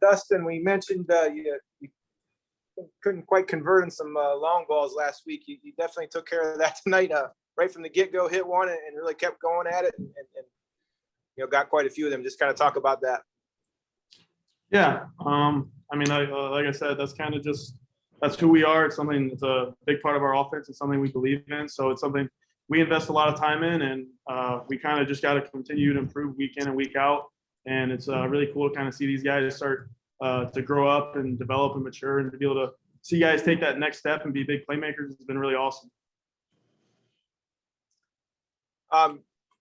Dustin, we mentioned you couldn't quite convert in some long balls last week. You definitely took care of that tonight. Right from the get-go, hit one and really kept going at it, and got quite a few of them. Just kind of talk about that. Yeah, I mean, like I said, that's who we are. It's a big part of our offense. It's something we believe in. So it's something we invest a lot of time in, and we kind of just got to continue to improve week in and week out. And it's really cool to kind of see these guys start to grow up and develop and mature, and to be able to see guys take that next step and be big playmakers has been really awesome.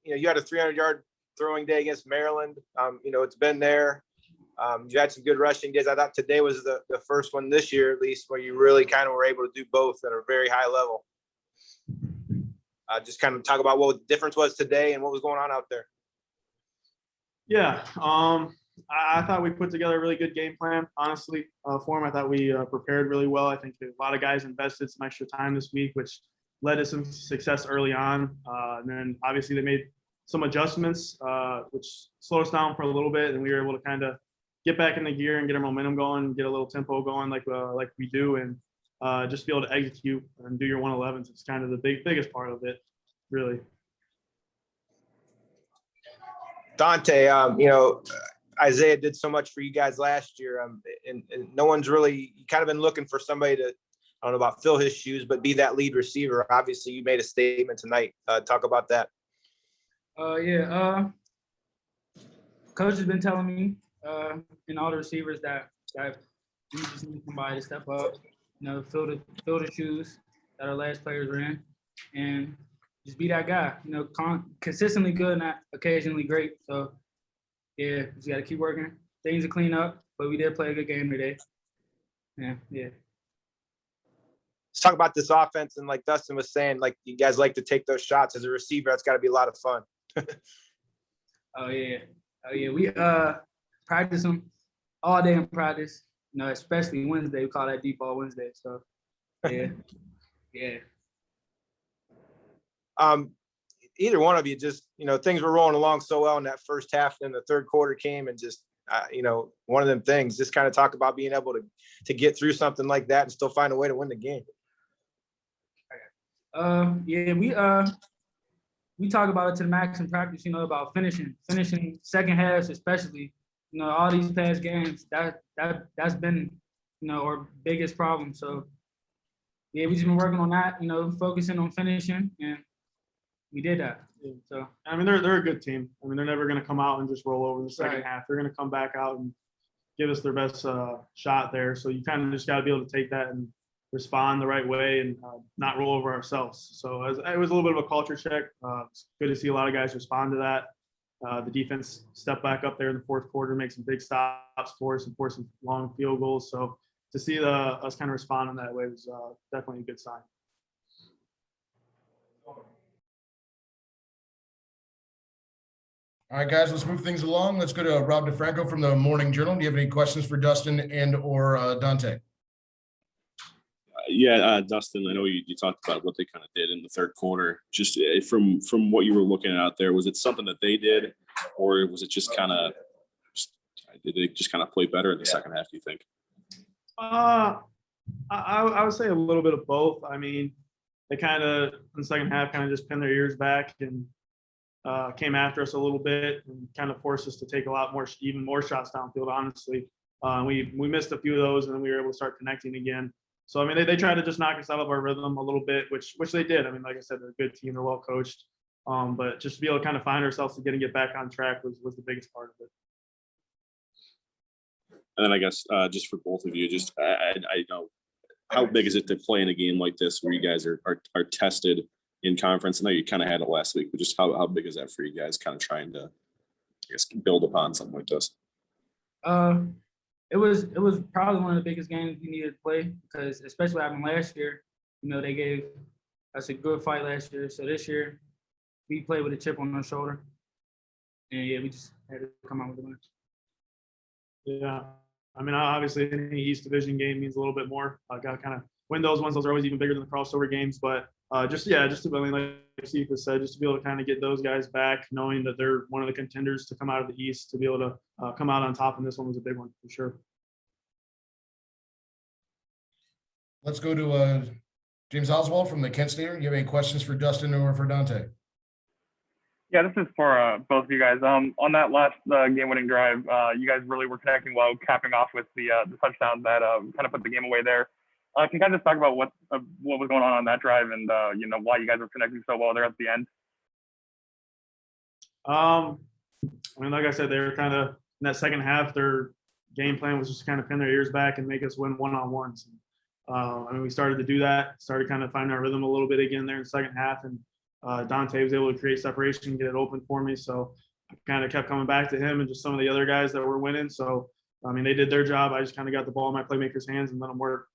You had a 300-yard throwing day against Maryland. It's been there. You had some good rushing days. I thought today was the first one this year, at least, where you really kind of were able to do both at a very high level. Just kind of talk about what the difference was today and what was going on out there. Yeah, I thought we put together a really good game plan, honestly, for them. I thought we prepared really well. I think a lot of guys invested some extra time this week, which led to some success early on. And then obviously they made some adjustments, which slowed us down for a little bit, and we were able to kind of get back in the gear and get our momentum going, get a little tempo going like we do, and just be able to execute and do your 111s. It's kind of the biggest part of it, really. Dante, Isaiah did so much for you guys last year, and no one's really kind of been looking for somebody to, I don't know about fill his shoes, but be that lead receiver. Obviously, you made a statement tonight. Talk about that. Coach has been telling me and all the receivers that we just need somebody to step up, fill the shoes that our last players were in, and just be that guy. Consistently good, not occasionally great. So yeah, just got to keep working. Things to clean up, but we did play a good game today. Yeah. Let's talk about this offense, and like Dustin was saying, like you guys like to take those shots as a receiver. That's got to be a lot of fun. Oh yeah. We practice them all day in practice. Especially Wednesday. We call that deep ball Wednesday. So yeah. Either one of you, just things were rolling along so well in that first half, and then the third quarter came, and just one of them things. Just kind of talk about being able to get through something like that and still find a way to win the game. We talk about it to the max in practice, about finishing second halves, especially, all these past games, that's been, our biggest problem. So yeah, we just been working on that, focusing on finishing, and we did that. So I mean, they're a good team. I mean, they're never going to come out and just roll over in the second half. They're going to come back out and give us their best shot there. So you kind of just got to be able to take that and respond the right way and not roll over ourselves. So it was a little bit of a culture check. It's good to see a lot of guys respond to that. The defense stepped back up there in the fourth quarter, make some big stops for us and force some long field goals. So to see us kind of respond in that way was definitely a good sign. All right, guys, let's move things along. Let's go to Rob DeFranco from the Morning Journal. Do you have any questions for Dustin and or Dante? Dustin, I know you talked about what they kind of did in the third quarter. Just from what you were looking at out there, was it something that they did, or was it just kind of did they just kind of play better in the second half, do you think? I would say a little bit of both. I mean, they kind of in the second half kind of just pinned their ears back and came after us a little bit and kind of forced us to take even more shots downfield, honestly. We missed a few of those, and then we were able to start connecting again. So, I mean, they tried to just knock us out of our rhythm a little bit, which they did. I mean, like I said, they're a good team. They're well coached. But just to be able to kind of find ourselves again and get back on track was the biggest part of it. And then I guess just for both of you, just I know, how big is it to play in a game like this where you guys are tested in conference? I know you kind of had it last week, but just how big is that for you guys kind of trying to, I guess, build upon something like this? It was probably one of the biggest games we needed to play, because especially what happened last year, they gave us a good fight last year. So this year we played with a chip on our shoulder, and yeah, we just had to come out with a win. Yeah, I mean, obviously any East Division game means a little bit more. Got to kind of win those ones. Those are always even bigger than the crossover games, but just I mean, like Cephas said, just to be able to kind of get those guys back, knowing that they're one of the contenders to come out of the East, to be able to come out on top in this one was a big one for sure. Let's go to James Oswald from the Kent Stater. You have any questions for Dustin or for Dante? Yeah, this is for both of you guys. On that last game-winning drive, you guys really were connecting well, capping off with the touchdown that kind of put the game away there. Can you guys just talk about what was going on that drive and why you guys were connecting so well there at the end? I mean, like I said, they were kind of in that second half. Their game plan was just kind of pin their ears back and make us win one-on-ones. I mean, we started to do that, started kind of finding our rhythm a little bit again there in the second half, and Dante was able to create separation, get it open for me. So I kind of kept coming back to him and just some of the other guys that were winning. So, I mean, they did their job. I just kind of got the ball in my playmakers' hands and let them work.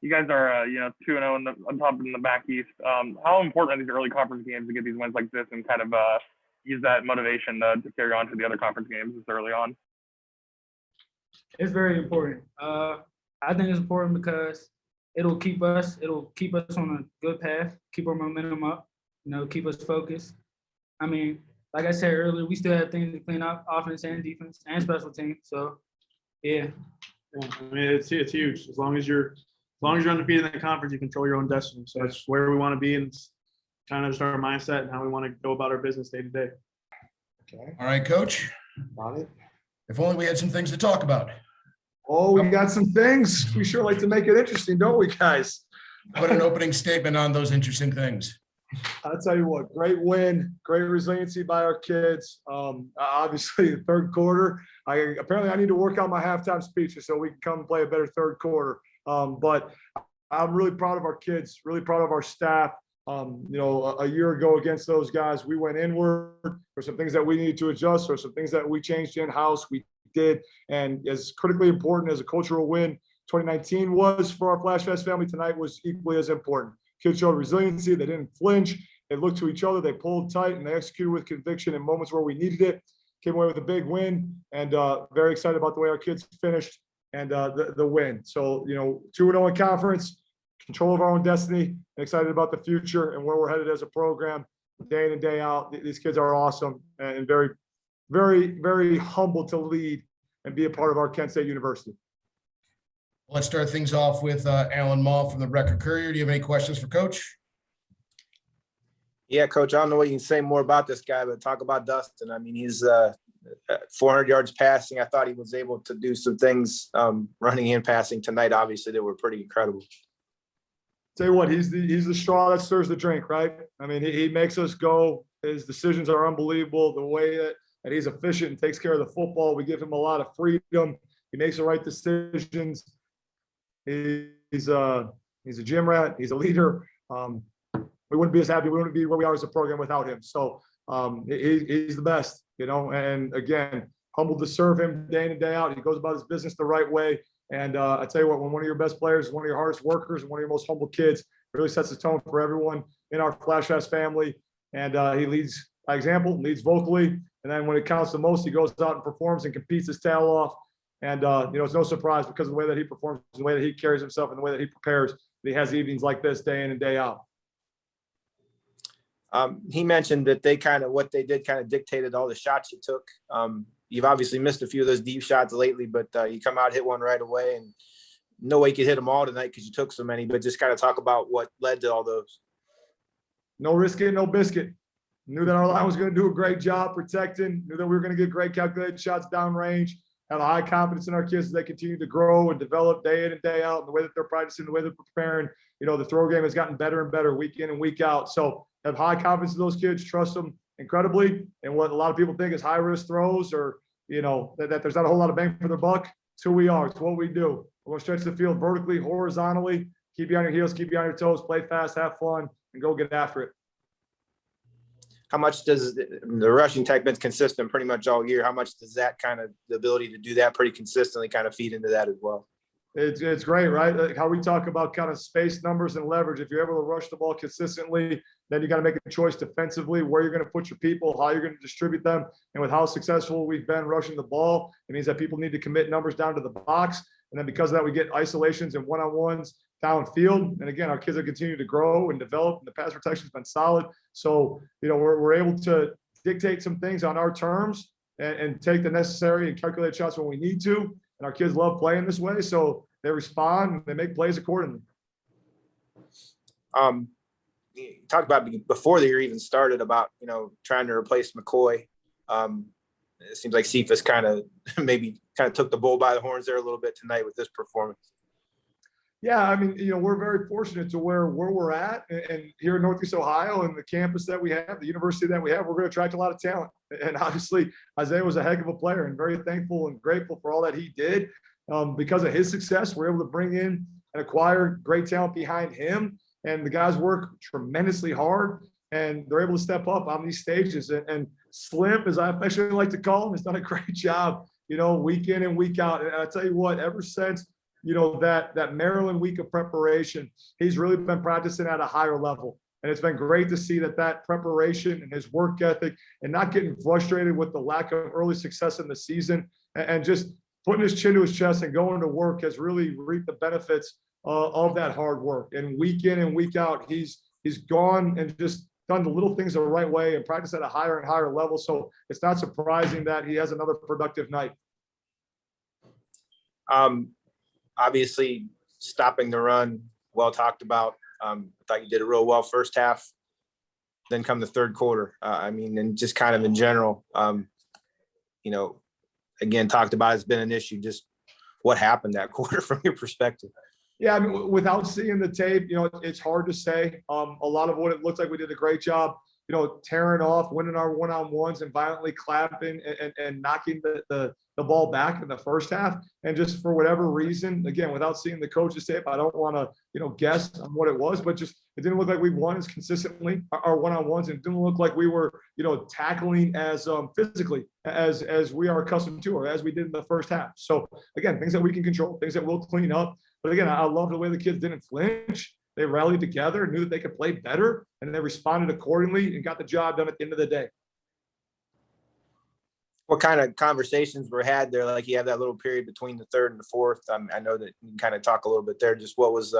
You guys are 2-0 on top in the back East. How important are these early conference games to get these wins like this and kind of use that motivation to carry on to the other conference games this early on? It's very important. I think it's important because it'll keep us on a good path, keep our momentum up, keep us focused. I mean, like I said earlier, we still have things to clean up, offense and defense and special teams. So, yeah. I mean, it's huge. As long as you're undefeated in the conference, you control your own destiny. So that's where we want to be, and it's kind of just our mindset and how we want to go about our business day to day. Okay. All right, Coach. Got it. If only we had some things to talk about. Oh, we got some things. We sure like to make it interesting, don't we, guys? Put an opening statement on those interesting things. I'll tell you what, great win, great resiliency by our kids. Obviously, the third quarter, apparently I need to work out my halftime speeches so we can come and play a better third quarter. But I'm really proud of our kids, really proud of our staff. A year ago against those guys, we went inward. There's some things that we needed to adjust. There's some things that we changed in-house. We did. And as critically important as a cultural win 2019 was for our Flash Fest family, tonight was equally as important. Kids showed resiliency. They didn't flinch. They looked to each other. They pulled tight, and they executed with conviction in moments where we needed it. Came away with a big win, and very excited about the way our kids finished and the win. So, 2-0 in conference, control of our own destiny, and excited about the future and where we're headed as a program day in and day out. These kids are awesome and very, very, very humble to lead and be a part of our Kent State University. Let's start things off with Alan Mall from the Record Courier. Do you have any questions for Coach? Yeah, Coach, I don't know what you can say more about this guy, but talk about Dustin. I mean, he's 400 yards passing. I thought he was able to do some things running and passing tonight, obviously, that were pretty incredible. Tell you what, he's the straw that stirs the drink, right? I mean, he makes us go. His decisions are unbelievable. The way that he's efficient and takes care of the football, we give him a lot of freedom. He makes the right decisions. He's a gym rat. He's a leader. We wouldn't be as happy. We wouldn't be where we are as a program without him. So he's the best, and again, humbled to serve him day in and day out. He goes about his business the right way. And I tell you what, when one of your best players is one of your hardest workers, one of your most humble kids, really sets the tone for everyone in our Flash Fest family. And he leads by example, leads vocally. And then when it counts the most, he goes out and performs and competes his tail off. And, it's no surprise because of the way that he performs, the way that he carries himself, and the way that he prepares, that he has evenings like this day in and day out. He mentioned that what they did kind of dictated all the shots you took. You've obviously missed a few of those deep shots lately, but you come out, hit one right away, and no way you could hit them all tonight because you took so many, but just kind of talk about what led to all those. No risk it, no biscuit. Knew that our line was going to do a great job protecting, knew that we were going to get great calculated shots downrange, have a high confidence in our kids as they continue to grow and develop day in and day out, and the way that they're practicing, the way they're preparing. The throw game has gotten better and better week in and week out. So have high confidence in those kids, trust them incredibly. And what a lot of people think is high risk throws, or, that there's not a whole lot of bang for their buck. It's who we are. It's what we do. We're going to stretch the field vertically, horizontally, keep you on your heels, keep you on your toes, play fast, have fun, and go get after it. How much does the rushing tech been consistent pretty much all year? How much does that kind of the ability to do that pretty consistently kind of feed into that as well? It's great, right? Like how we talk about kind of space numbers and leverage. If you're able to rush the ball consistently, then you got to make a choice defensively where you're going to put your people, how you're going to distribute them. And with how successful we've been rushing the ball, it means that people need to commit numbers down to the box. And then because of that, we get isolations and one-on-ones downfield. And again, our kids have continued to grow and develop, and the pass protection has been solid. So, we're able to dictate some things on our terms and take the necessary and calculate shots when we need to. And our kids love playing this way. So they respond and they make plays accordingly. You talked about before the year even started about, trying to replace McCoy. It seems like Cephas kind of took the bull by the horns there a little bit tonight with this performance. Yeah, I mean, we're very fortunate to where we're at, and here in Northeast Ohio and the campus that we have, the university that we have, we're going to attract a lot of talent. And obviously, Isaiah was a heck of a player, and very thankful and grateful for all that he did. Because of his success, we're able to bring in and acquire great talent behind him. And the guys work tremendously hard, and they're able to step up on these stages. And Slim, as I affectionately like to call him, has done a great job, week in and week out. And I tell you what, ever since that Maryland week of preparation, he's really been practicing at a higher level. And it's been great to see that preparation and his work ethic and not getting frustrated with the lack of early success in the season and just putting his chin to his chest and going to work has really reaped the benefits of that hard work. And week in and week out, he's gone and just done the little things the right way and practiced at a higher and higher level. So it's not surprising that he has another productive night. Obviously, stopping the run, well talked about. I thought you did it real well first half. Then come the third quarter. And just kind of in general, again, talked about it's been an issue. Just what happened that quarter from your perspective? Yeah, without seeing the tape, it's hard to say. A lot of what it looks like, we did a great job, tearing off, winning our one-on-ones and violently clapping and knocking the ball back in the first half. And just for whatever reason, again, without seeing the coach's tape, I don't want to, guess on what it was, but just it didn't look like we won as consistently our one-on-ones, and it didn't look like we were, tackling as physically as we are accustomed to, or as we did in the first half. So again, things that we can control, things that we'll clean up. But again, I love the way the kids didn't flinch. They rallied together, knew that they could play better, and they responded accordingly and got the job done at the end of the day. What kind of conversations were had there? Like you have that little period between the third and the fourth. I know that you can kind of talk a little bit there. Just what was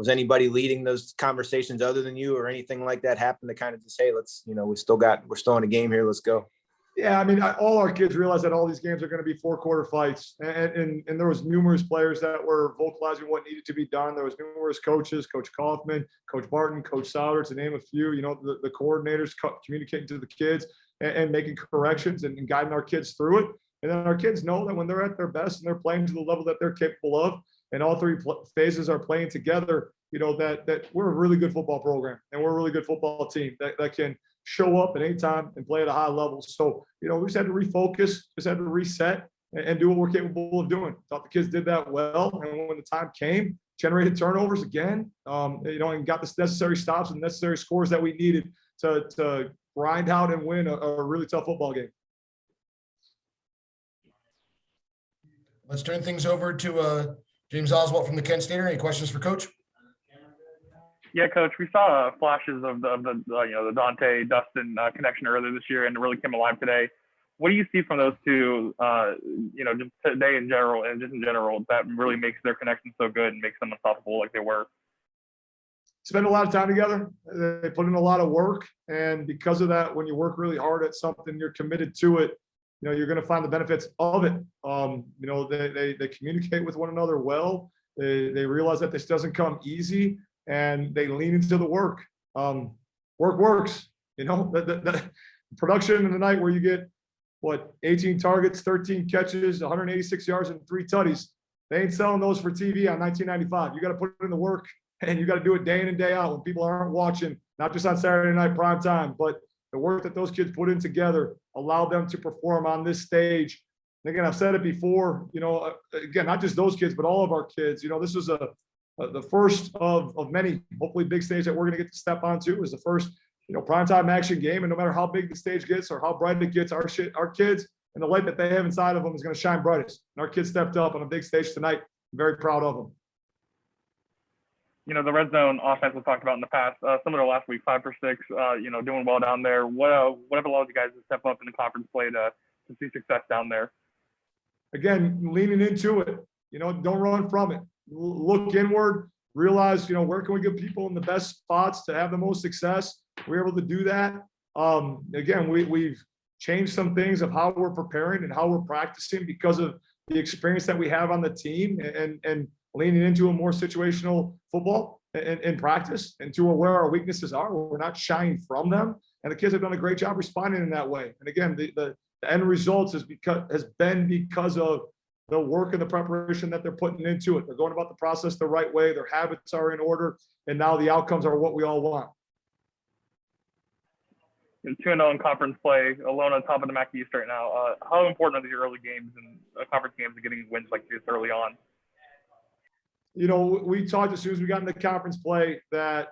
anybody leading those conversations other than you, or anything like that happen to kind of just say, let's, we're still in a game here. Let's go. Yeah, all our kids realize that all these games are going to be 4-quarter fights, and there was numerous players that were vocalizing what needed to be done. There was numerous coaches, Coach Kaufman, Coach Barton, Coach Sauter, to name a few. The coordinators communicating to the kids and making corrections and guiding our kids through it. And then our kids know that when they're at their best and they're playing to the level that they're capable of, and all three phases are playing together, that we're a really good football program and we're a really good football team that can show up at any time and play at a high level. So, we just had to refocus, just had to reset and do what we're capable of doing. Thought the kids did that well. And when the time came, generated turnovers again, and got the necessary stops and necessary scores that we needed to grind out and win a really tough football game. Let's turn things over to James Oswalt from the Kent Stater. Any questions for Coach? Yeah, Coach, we saw flashes of the Dante Dustin connection earlier this year, and it really came alive today. What do you see from those two, just today in general, and just in general, that really makes their connection so good and makes them unstoppable like they were? Spend a lot of time together. They put in a lot of work, and because of that, when you work really hard at something, you're committed to it. You're going to find the benefits of it. They communicate with one another well. They realize that this doesn't come easy, and they lean into the work. Work works. The production in the night where you get 18 targets, 13 catches, 186 yards, and 3 tutties. They ain't selling those for TV on 1995. You got to put in the work, and you got to do it day in and day out when people aren't watching, not just on Saturday night prime time, but the work that those kids put in together allowed them to perform on this stage. And again, I've said it before, again, not just those kids, but all of our kids. This is the first of many, hopefully, big stage that we're going to get to step onto. Is the first, primetime action game. And no matter how big the stage gets or how bright it gets, our kids and the light that they have inside of them is going to shine brightest. And our kids stepped up on a big stage tonight. I'm very proud of them. The red zone offense was talked about in the past. Similar to last week, 5 for 6, doing well down there. Whatever allowed you guys to step up in the conference play to see success down there? Again, leaning into it. don't run from it. Look inward, realize, where can we get people in the best spots to have the most success? We're able to do that. Again, we've changed some things of how we're preparing and how we're practicing because of the experience that we have on the team and leaning into a more situational football in practice and to where our weaknesses are. We're not shying from them. And the kids have done a great job responding in that way. And again, the end results has been because of the work and the preparation that they're putting into it. They're going about the process the right way. Their habits are in order. And now the outcomes are what we all want. 2-0 in conference play, alone on top of the MAC East right now. How important are the early games and conference games and getting wins like this early on? We talked as soon as we got into conference play that,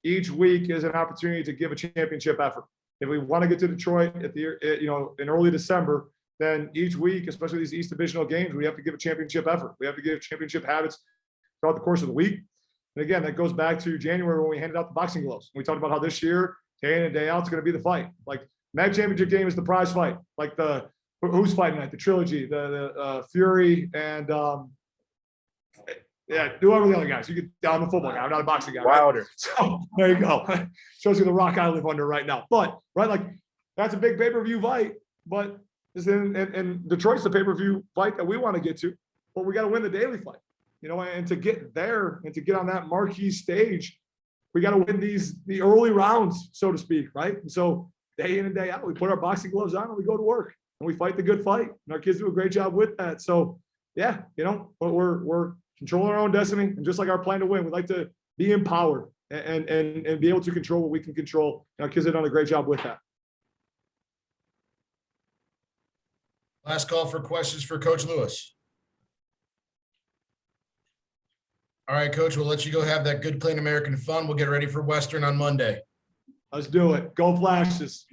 each week is an opportunity to give a championship effort. If we want to get to Detroit in early December, then each week, especially these East Divisional games, we have to give a championship effort. We have to give championship habits throughout the course of the week. And again, that goes back to January when we handed out the boxing gloves. We talked about how this year, day in and day out, it's going to be the fight. Like MAC championship game is the prize fight. Like who's fighting tonight? The trilogy, the Fury and whoever the other guys. You get down the football guy. I'm not a boxing guy. Wilder. Right? So there you go. Shows you the rock I live under right now. But that's a big pay-per-view fight. But in Detroit's the pay-per-view fight that we want to get to. But we got to win the daily fight. And to get there and to get on that marquee stage, we got to win the early rounds, so to speak, right? And so day in and day out, we put our boxing gloves on and we go to work and we fight the good fight. And our kids do a great job with that. So but we're controlling our own destiny. And just like our plan to win, we'd like to be empowered and be able to control what we can control. And our kids have done a great job with that. Last call for questions for Coach Lewis. All right, Coach, we'll let you go have that good, clean American fun. We'll get ready for Western on Monday. Let's do it. Go Flashes.